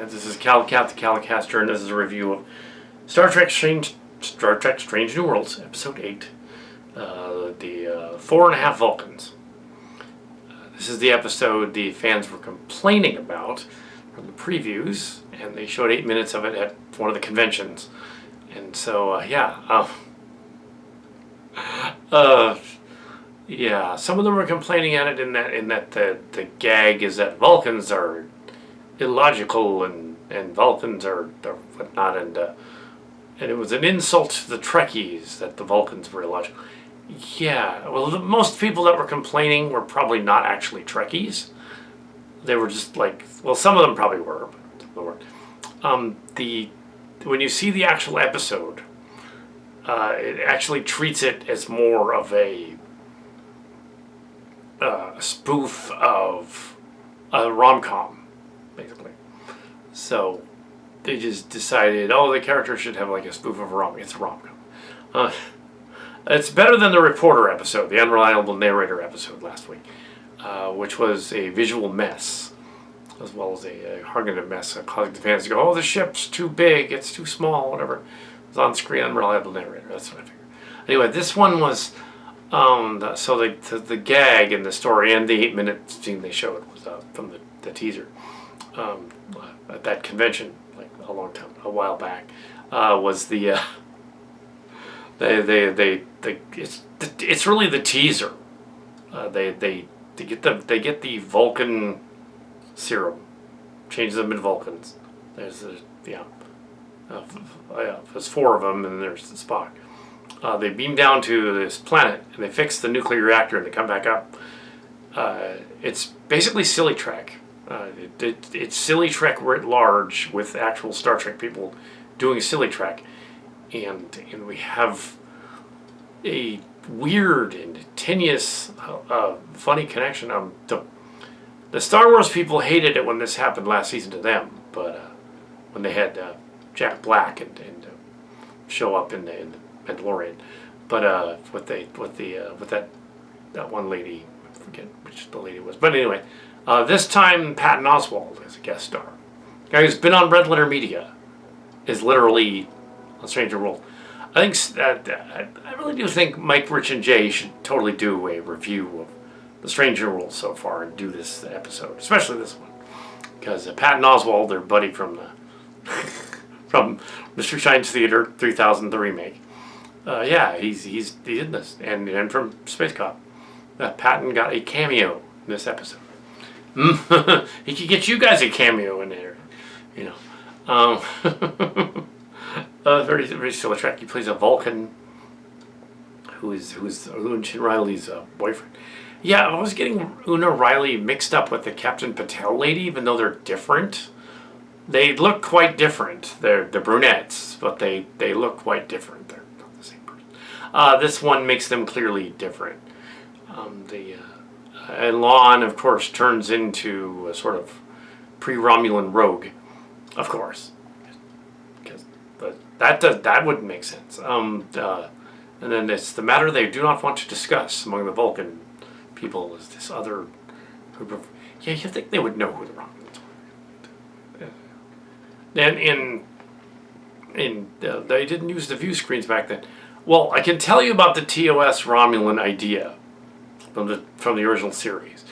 This is Calicat, the Calicaster, and this is a review of Star Trek Strange New Worlds, Episode 8, the 4.5 Vulcans. This is the episode the fans were complaining about from the previews, and they showed 8 minutes of it at one of the conventions. And so, some of them were complaining at it in that the gag is that Vulcans are illogical and Vulcans are whatnot, and it was an insult to the Trekkies that the Vulcans were illogical. Yeah, well, most people that were complaining were probably not actually Trekkies. They were just like, well, some of them probably were, but they weren't. When you see the actual episode, it actually treats it as more of a spoof of a rom-com, basically. So they just decided, the character should have like a spoof of a rom-com. It's a rom-com. It's better than the reporter episode, the unreliable narrator episode last week, which was a visual mess, as well as a cognitive mess, causing the fans to go, the ship's too big, it's too small, whatever. It was on-screen unreliable narrator. That's what I figured. Anyway, this one was, the gag in the story and the 8-minute scene they showed was from the teaser at that convention, like a while back, was it's really the teaser. They get the Vulcan serum, change them into Vulcans. There's four of them, and there's the Spock. They beam down to this planet and they fix the nuclear reactor and they come back up. It's basically Silly Trek. It's Silly Trek writ large with actual Star Trek people doing Silly Trek, and we have a weird and tenuous, funny connection. The Star Wars people hated it when this happened last season to them, but when they had Jack Black and show up in the Mandalorian, but with that one lady, I forget which the lady was, but anyway, this time Patton Oswalt as a guest star, guy who's been on Red Letter Media, is literally on Stranger World. I really do think Mike, Rich, and Jay should totally do a review of the Stranger World so far and do this episode, especially this one, because Patton Oswalt, their buddy from from Mystery Science Theater 3000, the remake. He's in this, and from Space Cop. Patton got a cameo in this episode. He could get you guys a cameo in there, very, very Star Trek. He plays a Vulcan who is Una Riley's boyfriend. Yeah, I was getting Una Riley mixed up with the Captain Patel lady, even though they're different. They look quite different. They're brunettes, but they look quite different. They're not the same person. This one makes them clearly different. And Lon, of course, turns into a sort of pre-Romulan rogue, of course, because that wouldn't make sense. And then it's the matter they do not want to discuss among the Vulcan people is this other group of. Yeah, you think they would know who the Romulans were. And they didn't use the view screens back then. Well, I can tell you about the TOS Romulan idea from the original series.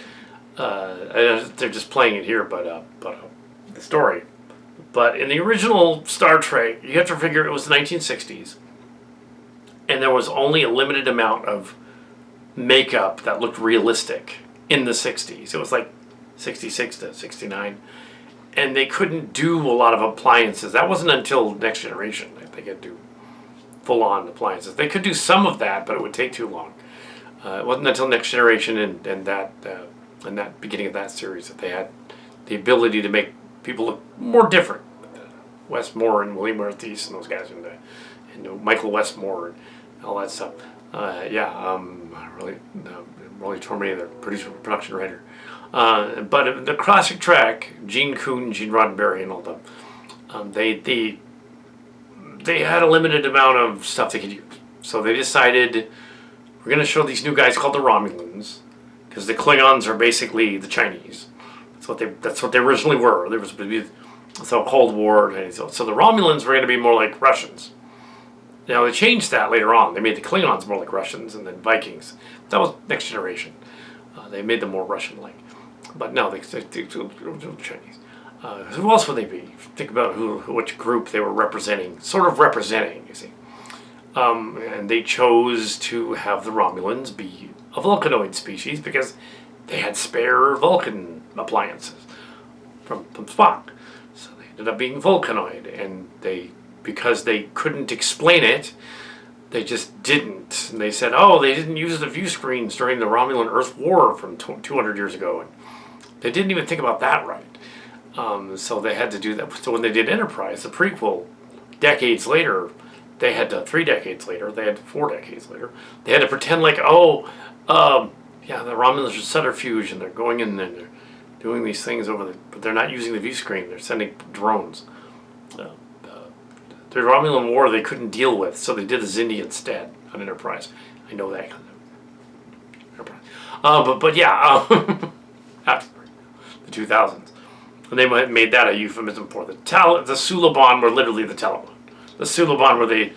They're just playing it here, but the story. But in the original Star Trek, you have to figure it was the 1960s, and there was only a limited amount of makeup that looked realistic in the 60s. It was like 66 to 69. And they couldn't do a lot of appliances. That wasn't until Next Generation that they could do full-on appliances. They could do some of that, but it would take too long. It wasn't until Next Generation and that beginning of that series that they had the ability to make people look more different. Wes Moore and William Ortiz and those guys, and Michael Westmore and all that stuff. Really Torme, the producer, production writer. But in the classic Trek, Gene Coon, Gene Roddenberry, and all them, they had a limited amount of stuff they could use. So they decided, we're going to show these new guys called the Romulans, because the Klingons are basically the Chinese. That's what they originally were. There was So Cold War. So the Romulans were going to be more like Russians. Now they changed that later on. They made the Klingons more like Russians and then Vikings. That was Next Generation. They made them more Russian-like. But no, they Chinese. Who else would they be? Think about which group they were representing. Sort of representing, you see. And they chose to have the Romulans be a Vulcanoid species because they had spare Vulcan appliances from Spock. So they ended up being Vulcanoid, and because they couldn't explain it, they just didn't. And they said, oh, they didn't use the view screens during the Romulan Earth War from 200 years ago. And they didn't even think about that right. So they had to do that. So when they did Enterprise, the prequel, decades later, 3 decades later, they had 4 decades later, they had to pretend like, the Romulans are subterfuge and they're going in and they're doing these things but they're not using the view screen. They're sending drones. The Romulan War they couldn't deal with, so they did the Xindi instead on Enterprise. I know that. Enterprise. After the 2000s. And they made that a euphemism for the Suliban were literally the Taliban. The Suliban were the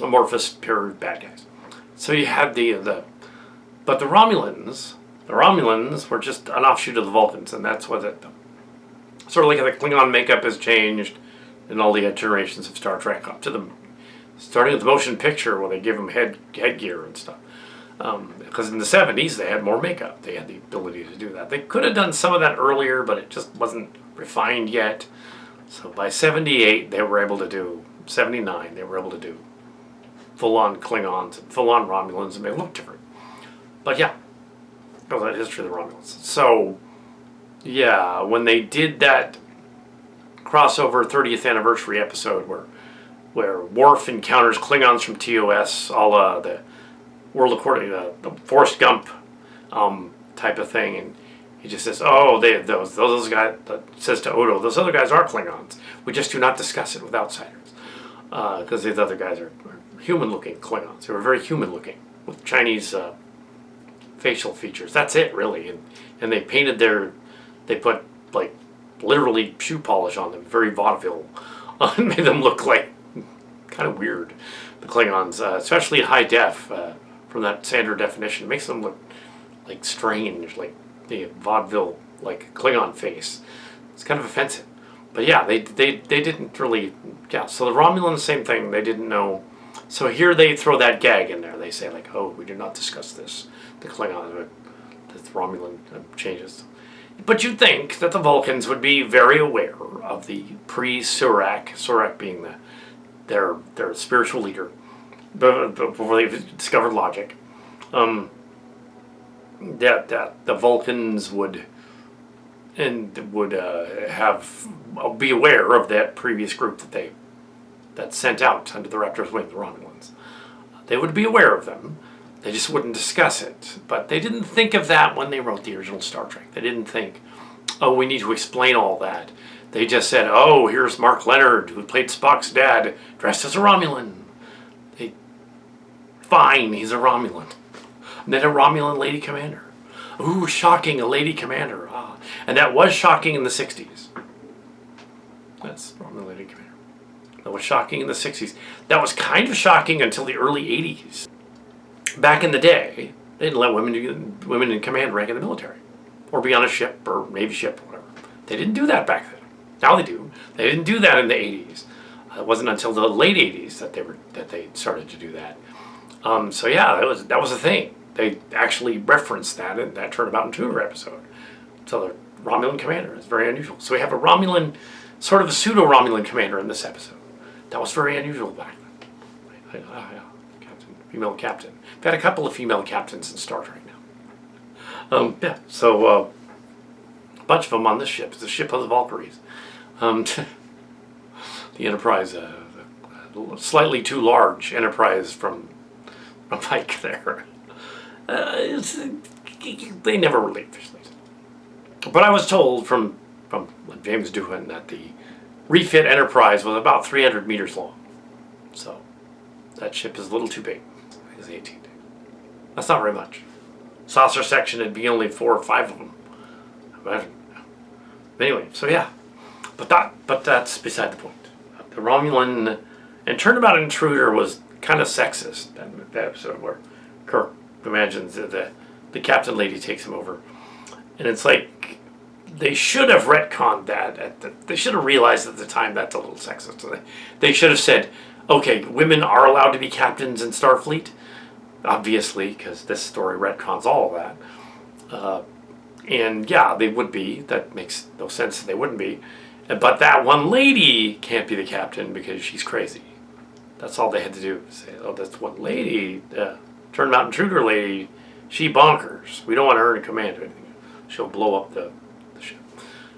amorphous, pure bad guys. So you had but the Romulans were just an offshoot of the Vulcans, and that's what sort of like the Klingon makeup has changed in all the generations of Star Trek up to them, starting with the motion picture where they give them headgear and stuff. Because in the 70s they had more makeup. They had the ability to do that. They could have done some of that earlier, but it just wasn't refined yet. So by 78 they were able to do, 79 they were able to do full-on Klingons, full-on Romulans, and they looked different. But yeah, that was the history of the Romulans. So yeah, when they did that crossover 30th anniversary episode where Worf encounters Klingons from TOS, all the World According the Forrest Gump type of thing, and he just says, "Oh, those guys." Says to Odo, "Those other guys are Klingons. We just do not discuss it with outsiders because these other guys are human-looking Klingons. They were very human-looking with Chinese facial features. That's it, really. And they painted they put like literally shoe polish on them, very vaudeville, and made them look like kind of weird. The Klingons, especially in high def, from that standard definition, makes them look like strange, like the vaudeville, like Klingon face. It's kind of offensive. But yeah, they didn't really, yeah. So the Romulans, same thing. They didn't know. So here they throw that gag in there. They say like, "Oh, we did not discuss this." The Klingons, the Romulan changes. But you'd think that the Vulcans would be very aware of the Surak being their spiritual leader, before they discovered logic, that the Vulcans would be aware of that previous group that sent out under the Raptor's wing, the Romulans. They would be aware of them. They just wouldn't discuss it. But they didn't think of that when they wrote the original Star Trek. They didn't think, oh, we need to explain all that. They just said, oh, here's Mark Leonard, who played Spock's dad, dressed as a Romulan. Fine, he's a Romulan. And then a Romulan lady commander. Ooh, shocking, a lady commander. Ah. And that was shocking in the 60s. That's Romulan lady commander. That was shocking in the 60s. That was kind of shocking until the early 80s. Back in the day, they didn't let women in command rank in the military, or be on a ship or Navy ship or whatever. They didn't do that back then. Now they do. They didn't do that in the 80s. It wasn't until the late 80s that they started to do that. So yeah, that was a thing. They actually referenced that, and that turned out into an episode. So the Romulan commander is very unusual. So we have a Romulan, sort of a pseudo-Romulan commander in this episode. That was very unusual back then. Female captain. We've had a couple of female captains in Star Trek now. So a bunch of them on this ship. It's the ship of the Valkyries. The Enterprise, slightly too large Enterprise from Pike there. They never really officially. But I was told from James Doohan that the refit Enterprise was about 300 meters long. So that ship is a little too big. It's 18. That's not very much. Saucer section, it'd be only 4 or 5 of them. Imagine. Anyway, so yeah. But that's beside the point. The Romulan and Turnabout Intruder was kind of sexist. That episode where Kirk imagines that the captain lady takes him over, and it's like they should have retconned that. They should have realized at the time that's a little sexist. So they should have said, okay, women are allowed to be captains in Starfleet, obviously, because this story retcons all of that. And yeah, they would be. That makes no sense that they wouldn't be. But that one lady can't be the captain because she's crazy. That's all they had to do. Say, oh, that's one lady, Turnabout Intruder lady, she bonkers. We don't want her in command of anything. She'll blow up the ship.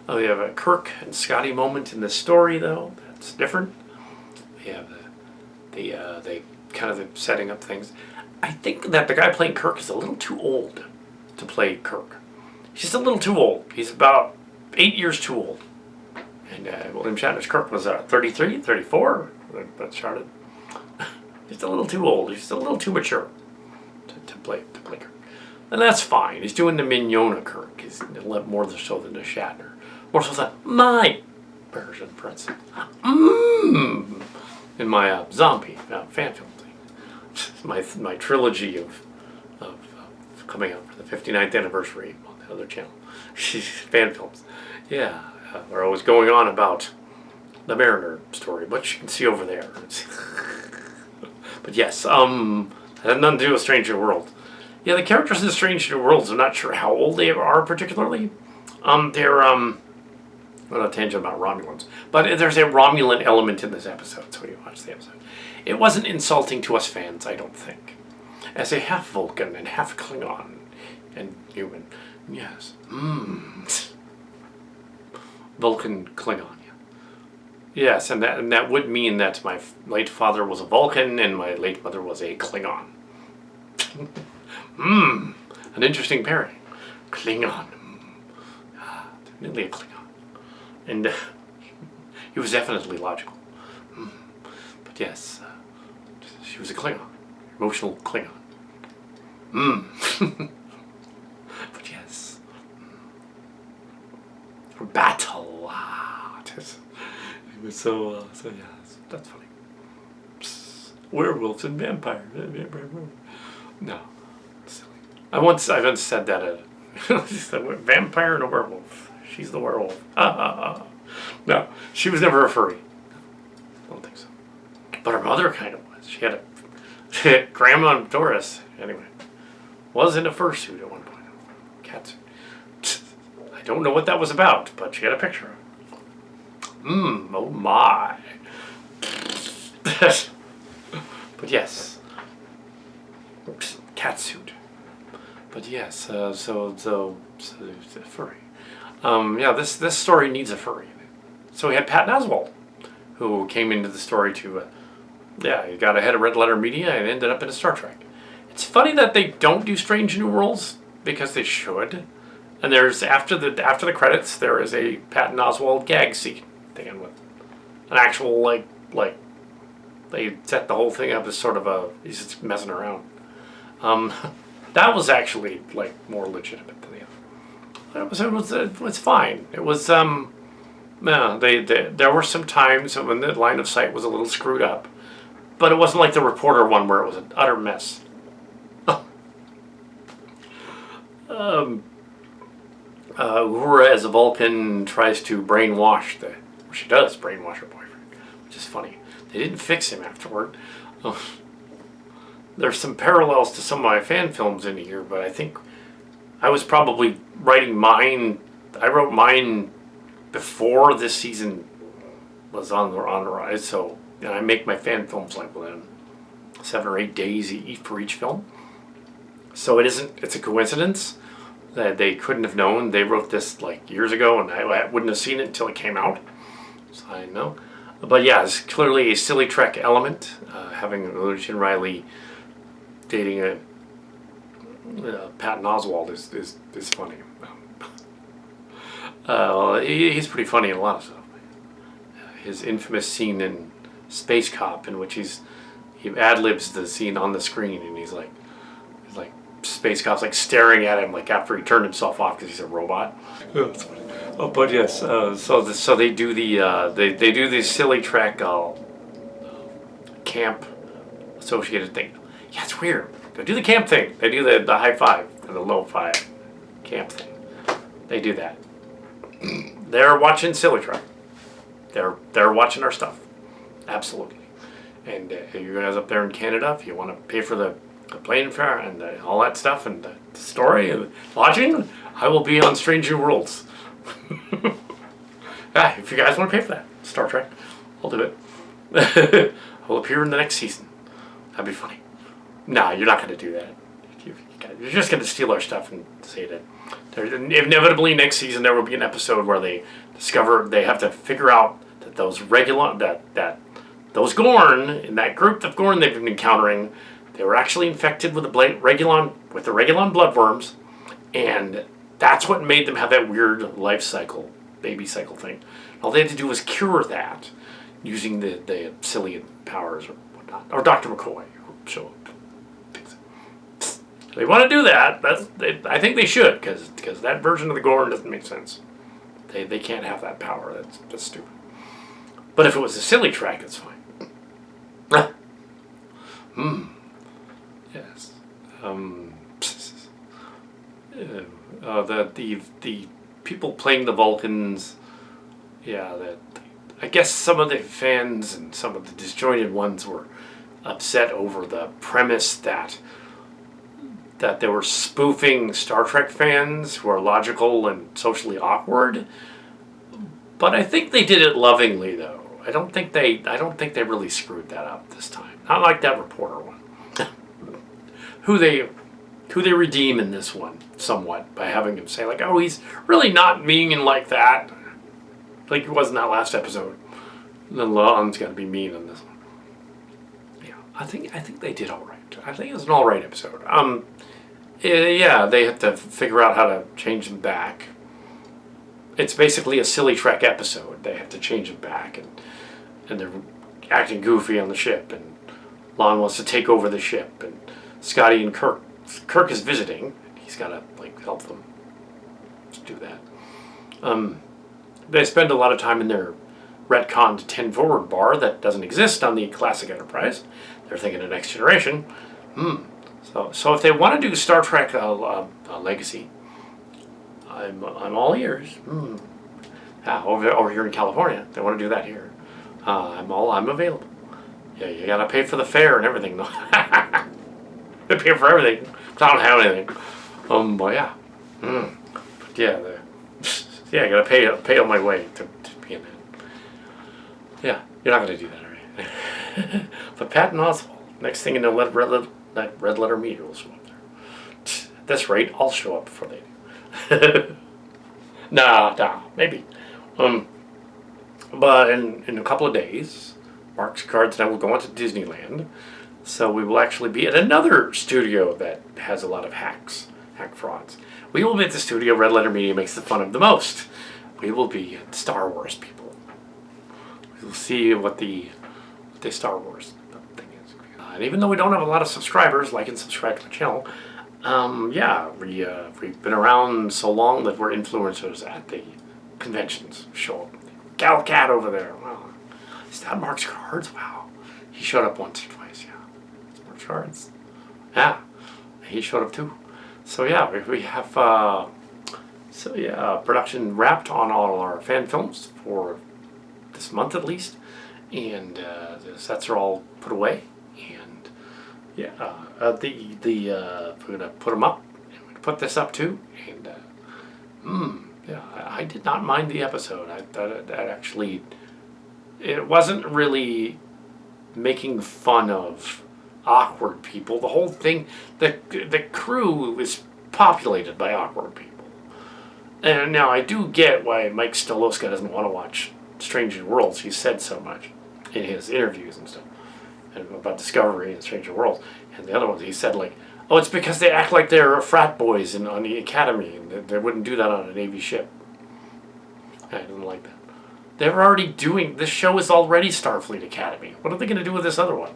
We have a Kirk and Scotty moment in this story, though. That's different. We have they kind of setting up things. I think that the guy playing Kirk is a little too old to play Kirk. He's just a little too old. He's about 8 years too old. And William Shatner's Kirk was 33, 34. That's charted. He's a little too old. He's a little too mature to play Kirk. And that's fine. He's doing the Mignona Kirk. He's more so than the Shatner. More so than my version, for instance. In my zombie fan film thing. My trilogy of coming out for the 59th anniversary on the other channel. Fan films. Yeah. We're always going on about the Mariner story, which you can see over there. But yes, it had nothing to do with Strange New Worlds. Yeah, the characters in Strange New Worlds, I'm not sure how old they are particularly. They're, I'm on a tangent about Romulans. But there's a Romulan element in this episode, so you watch the episode. It wasn't insulting to us fans, I don't think. As a half Vulcan and half Klingon and human, yes. Vulcan Klingon, yeah. Yes, and that would mean that my late father was a Vulcan and my late mother was a Klingon. An interesting pairing. Klingon. Definitely a Klingon. And he was definitely logical. But yes, she was a Klingon. Emotional Klingon. But yes. Battle. It was so yeah, that's funny. Psst. Werewolves and vampires. No, silly. I once said that a vampire and a werewolf. She's the werewolf. No, she was never a furry. I don't think so. But her mother kind of was. She had a Grandma Doris, anyway, was in a fursuit at one point. Cat suit. I don't know what that was about, but she had a picture of it. Oh my. But yes. Cat suit. But yes, so furry. Yeah, this story needs a furry in it. So we had Patton Oswalt, who came into the story to, he got ahead of Red Letter Media and ended up in a Star Trek. It's funny that they don't do Strange New Worlds, because they should. And there's, after the credits, there is a Patton Oswalt gag scene thing with an actual, like, they set the whole thing up as sort of he's just messing around. That was actually, like, more legitimate than the other. It was fine. It was, there were some times when the line of sight was a little screwed up, but it wasn't like the reporter one where it was an utter mess. Uhura as a Vulcan tries to brainwash she does brainwash her boyfriend, which is funny. They didn't fix him afterward. There's some parallels to some of my fan films in here, but I think I was probably writing mine. I wrote mine before this season was on the rise, so I make my fan films like within 7 or 8 days for each film. So it's a coincidence that they couldn't have known. They wrote this like years ago, and I wouldn't have seen it until it came out. So I know. But yeah, it's clearly a silly Trek element. Having Lucien Riley dating a Patton Oswalt is funny. He's pretty funny in a lot of stuff. His infamous scene in Space Cop, in which he ad-libs the scene on the screen, and he's like Space Cop's like staring at him like after he turned himself off because he's a robot. Oh, but yes, so they do they do the silly track camp associated thing. Yeah, it's weird. They do the camp thing. They do the high five and the low five camp thing. They do that. They're watching silly track. They're watching our stuff. Absolutely. And you guys up there in Canada, if you want to pay for the plane fare and all that stuff and the story and lodging, I will be on Strange New Worlds. If you guys want to pay for that, Star Trek, I'll do it. I will appear in the next season. That'd be funny. No, you're not going to do that. You're just going to steal our stuff and say that. Inevitably, next season there will be an episode where they discover they have to figure out that those those Gorn in that group of Gorn they've been encountering, they were actually infected with the Regulon bloodworms, and that's what made them have that weird life cycle, baby cycle thing. All they had to do was cure that using the Psyllian powers or whatnot, or Dr. McCoy who show up. They want to do that. I think they should, because that version of the Gorn doesn't make sense. They can't have that power. That's stupid. But if it was a silly track, it's fine. Yes. The people playing the Vulcans. Yeah. I guess some of the fans and some of the disjointed ones were upset over the premise that they were spoofing Star Trek fans who are logical and socially awkward. But I think they did it lovingly, though. I don't think they really screwed that up this time. Not like that reporter one. who they redeem in this one somewhat by having him say like, "Oh, he's really not mean like that," like he was in that last episode. And then Lon's got to be mean in this one. Yeah, I think they did all right. I think it was an all right episode. Yeah, they have to figure out how to change them back. It's basically a silly Trek episode. They have to change them back, and they're acting goofy on the ship, and Lon wants to take over the ship, and Scotty and Kirk is visiting. He's got to help them do that. They spend a lot of time in their retconned 10 forward bar that doesn't exist on the classic Enterprise. They're thinking of Next Generation. So if they want to do Star Trek Legacy, I'm all ears. Over here in California, they want to do that here. I'm available. Yeah, you gotta pay for the fare and everything though. They pay for everything. I don't have anything. But yeah. But yeah, I gotta pay on my way to be in that. Yeah, you're not gonna do that, right? But Patton Oswalt, next thing you know, that red letter media will show up there. At this rate, I'll show up before they do. Nah, maybe. But in a couple of days, Mark's Cards and I will go on to Disneyland. So we will actually be at another studio that has a lot of hack frauds. We will be at the studio Red Letter Media makes the fun of the most. We will be Star Wars people. We will see what the Star Wars thing is. And even though we don't have a lot of subscribers, like and subscribe to the channel, we've been around so long that we're influencers at the conventions. Show up. Gal Cat over there. Wow. Is that Mark's Cards? Wow. He showed up once or twice, yeah. It's Mark's Cards. Yeah. He showed up too. So yeah, we have production wrapped on all our fan films for this month at least. And the sets are all put away. And yeah, we're gonna put them up. And we're gonna put this up too. And yeah, I did not mind the episode. I thought that actually, it wasn't really making fun of awkward people. The whole thing, the crew is populated by awkward people. And now I do get why Mike Stoloska doesn't want to watch Strange New Worlds. He said so much in his interviews and stuff, and about Discovery and Strange New Worlds. And the other ones, he said oh, it's because they act like they're frat boys on the Academy, and they wouldn't do that on a Navy ship. I didn't like that. They're already this show is already Starfleet Academy. What are they going to do with this other one?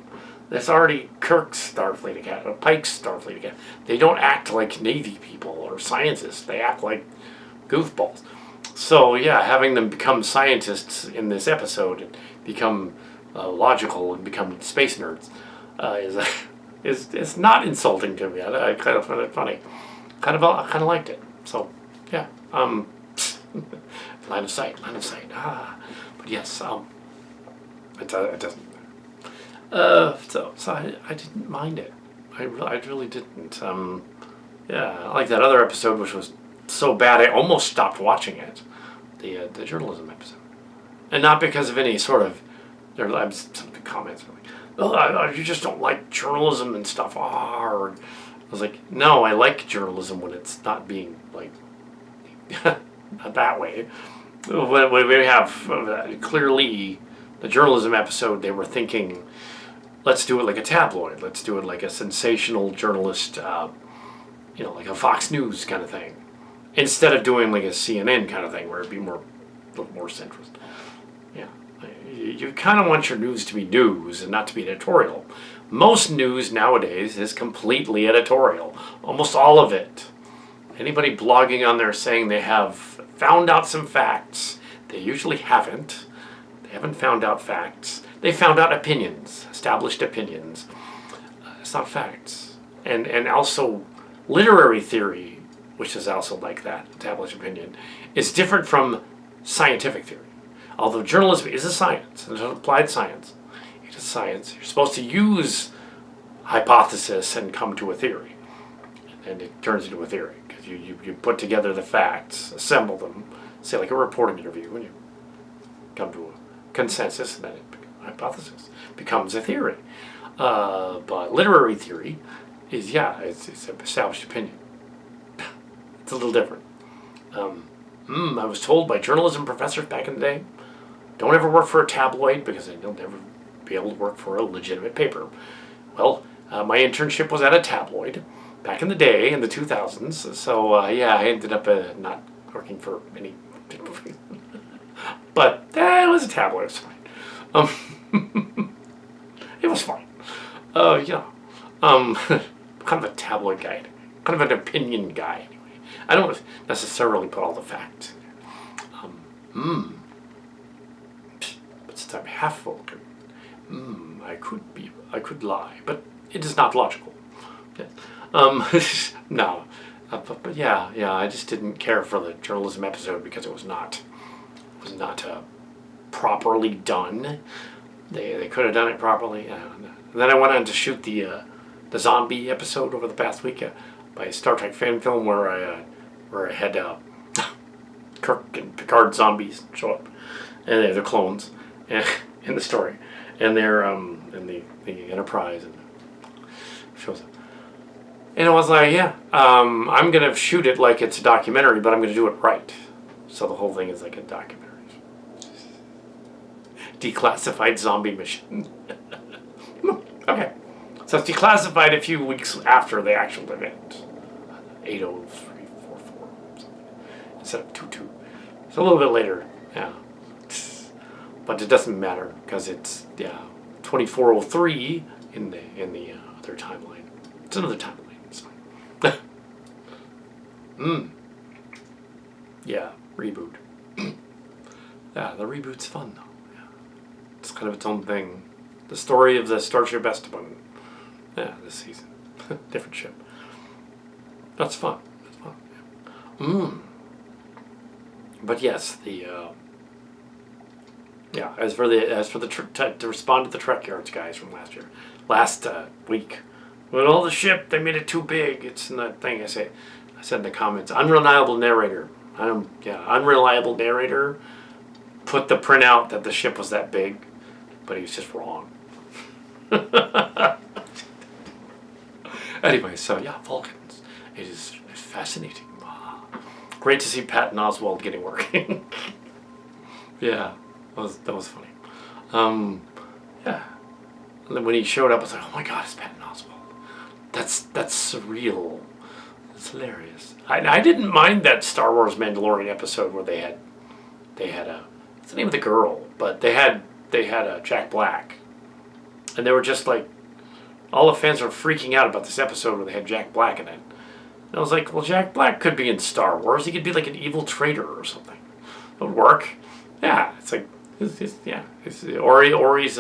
That's already Kirk's Starfleet Academy, Pike's Starfleet Academy. They don't act like Navy people or scientists. They act like goofballs. So yeah, having them become scientists in this episode and become logical and become space nerds is not insulting to me. I kind of find it funny. I kind of liked it. So yeah, line of sight. But yes, it doesn't. So I didn't mind it. I really didn't. Yeah, I like that other episode, which was so bad I almost stopped watching it. The journalism episode, and not because of any sort of some comments like, "Oh, you just don't like journalism and stuff." Or, I was like, "No, I like journalism when it's not being like not that way." When we have clearly the journalism episode, they were thinking, let's do it like a tabloid. Let's do it like a sensational journalist, like a Fox News kind of thing, instead of doing like a CNN kind of thing where it'd be a little more centrist. Yeah, you kind of want your news to be news and not to be editorial. Most news nowadays is completely editorial. Almost all of it. Anybody blogging on there saying they have found out some facts, they usually haven't. They haven't found out facts. They found out opinions, established opinions. It's not facts. And also, literary theory, which is also like that, established opinion, is different from scientific theory. Although journalism is a science, it's an applied science. It is science. You're supposed to use hypothesis and come to a theory. And it turns into a theory. Because you put together the facts, assemble them, say like a reporting interview, and you come to a consensus, and then hypothesis becomes a theory. But literary theory is, it's an established opinion. It's a little different. I was told by journalism professors back in the day, don't ever work for a tabloid because then you'll never be able to work for a legitimate paper. Well, my internship was at a tabloid back in the day, in the 2000s. So, I ended up not working for any paper. But it was a tabloid. It was fine. It was fine. Kind of a tabloid guy. Kind of an opinion guy, anyway. I don't necessarily put all the facts in there. But since I'm half Vulcan, I could lie, but it is not logical. Yeah. No. But yeah, I just didn't care for the journalism episode because it was not properly done. They could have done it properly. And then I went on to shoot the zombie episode over the past week by Star Trek fan film where I had Kirk and Picard zombies show up, and they're clones in the story, and they're in the Enterprise and shows up. And I was like, I'm gonna shoot it like it's a documentary, but I'm gonna do it right. So the whole thing is like a documentary. Declassified zombie mission. Okay. So it's declassified a few weeks after the actual event. 80344 instead of 22. It's a little bit later, yeah. But it doesn't matter because it's 2403 in the other timeline. It's another timeline. It's fine. Yeah, reboot. Yeah, the reboot's fun though. Yeah. It's kind of its own thing. The story of the Starship Esteban. Yeah, this season. Different ship. That's fun. Yeah. But yes, as for the to respond to the Trek Yards guys from last week, with all the ship, they made it too big. It's in that thing I said in the comments. Unreliable narrator. Unreliable narrator. Put the printout that the ship was that big, but he was just wrong. Anyway, so Vulcans. It is fascinating. Great to see Patton Oswalt getting working. Yeah, that was funny. And then when he showed up, I was like, oh my God, it's Patton Oswalt. That's surreal. It's hilarious. I didn't mind that Star Wars Mandalorian episode where they had what's the name of the girl? But they had Jack Black, and they were just like, all the fans were freaking out about this episode where they had Jack Black in it. And I was like, well, Jack Black could be in Star Wars. He could be like an evil traitor or something. That would work. Yeah, it's like, or he's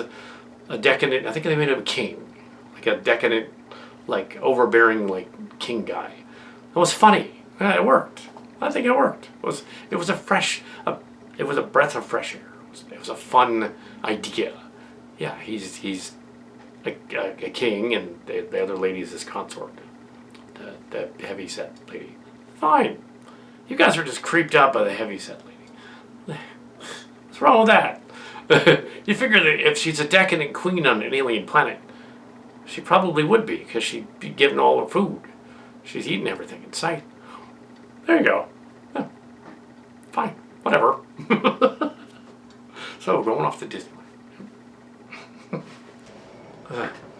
a decadent. I think they made him a king, like a decadent, like overbearing, like king guy. It was funny. Yeah, it worked. I think it worked. It was a breath of fresh air. It was a fun idea. Yeah, he's a king, and the other lady is his consort, the heavy set lady. Fine. You guys are just creeped out by the heavy set lady. What's wrong with that? You figure that if she's a decadent queen on an alien planet, she probably would be, because she'd be given all her food. She's eating everything in sight. There you go. Yeah. Fine. Whatever. So, going off to Disneyland.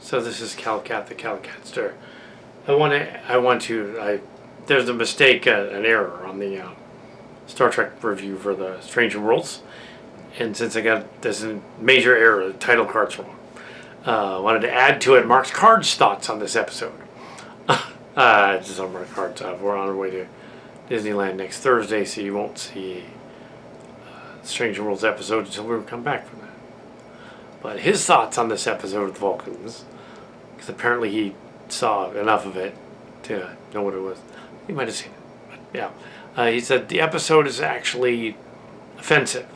So this is Calcat, the Calcatster. There's a mistake, an error on the Star Trek review for the Strange New Worlds. And since there's a major error, the title card's wrong. I wanted to add to it Mark's Card's thoughts on this episode. Just on Mark's Card's. We're on our way to Disneyland next Thursday, so you won't see Strange New Worlds episode until we come back from that. But his thoughts on this episode of the Vulcans, because apparently he saw enough of it to know what it was. He might have seen it, but yeah. He said the episode is actually offensive.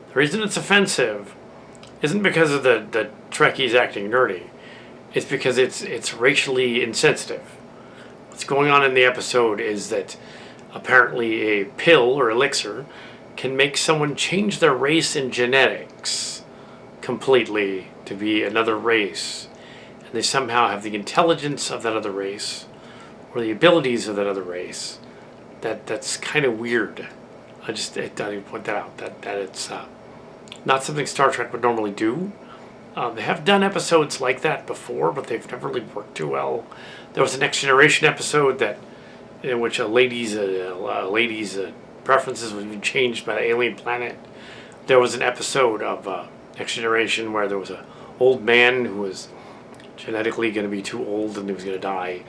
The reason it's offensive isn't because of the Trekkies acting nerdy. It's because it's racially insensitive. What's going on in the episode is that apparently a pill or elixir can make someone change their race and genetics completely to be another race. And they somehow have the intelligence of that other race or the abilities of that other race. That's kind of weird. I need to point that out. That it's not something Star Trek would normally do. They have done episodes like that before, but they've never really worked too well. There was a Next Generation episode in which a lady's preferences would be changed by the alien planet. There was an episode of Next Generation where there was an old man who was genetically going to be too old and he was going to die.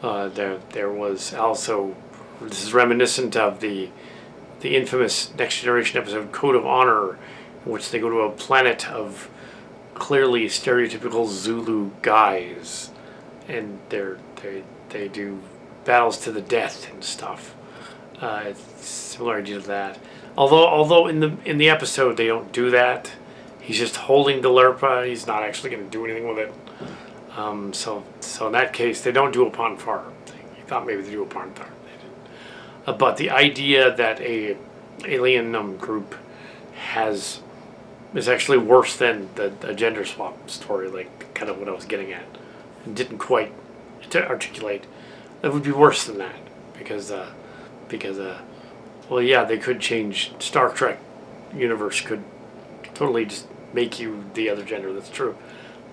There was also, this is reminiscent of the infamous Next Generation episode Code of Honor, in which they go to a planet of clearly stereotypical Zulu guys, and they do battles to the death and stuff. It's similar idea to that. Although in the episode they don't do that. He's just holding the Lerpa. He's not actually going to do anything with it. So in that case, they don't do a Ponfar thing. You thought maybe they do a Ponfar. They didn't. But the idea that a alien group is actually worse than a gender swap story, like kind of what I was getting at. It didn't quite articulate. It would be worse than that because well, yeah, they could change. Star Trek universe could totally just make you the other gender. That's true,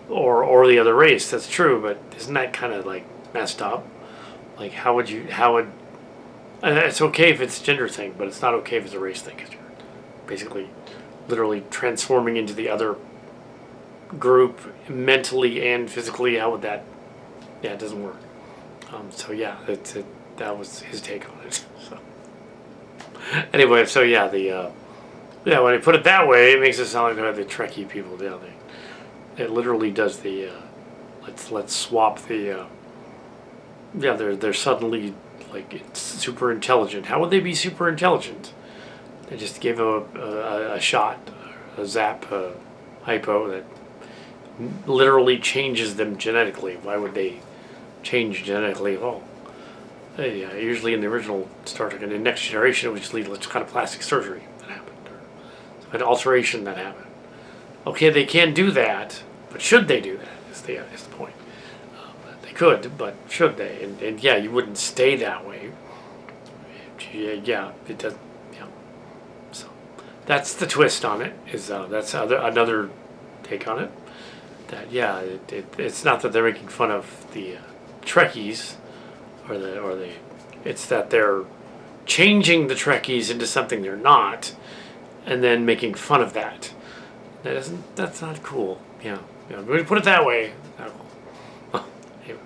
or the other race. That's true. But isn't that kind of like messed up? Like how would it's okay if it's a gender thing, but it's not okay if it's a race thing, because you're basically literally transforming into the other group mentally and physically. How would that? Yeah, it doesn't work. So yeah, that was his take on it. So anyway, so yeah, when you put it that way, it makes it sound like the Trekkie people down there. It literally does the let's swap the they're suddenly like it's super intelligent. How would they be super intelligent? They just gave a shot, a zap, a hypo that literally changes them genetically. Why would they change genetically at all? Usually in the original Star Trek and in Next Generation, it was just kind of plastic surgery that happened, or an alteration that happened. Okay, they can do that, but should they do that? Is the point. They could, but should they? And yeah, you wouldn't stay that way. Yeah, it does. Yeah. So that's the twist on it. That's another take on it. That it's not that they're making fun of the Trekkies, it's that they're changing the Trekkies into something they're not, and then making fun of that. That's not cool. Yeah. When you put it that way, not cool. Anyway.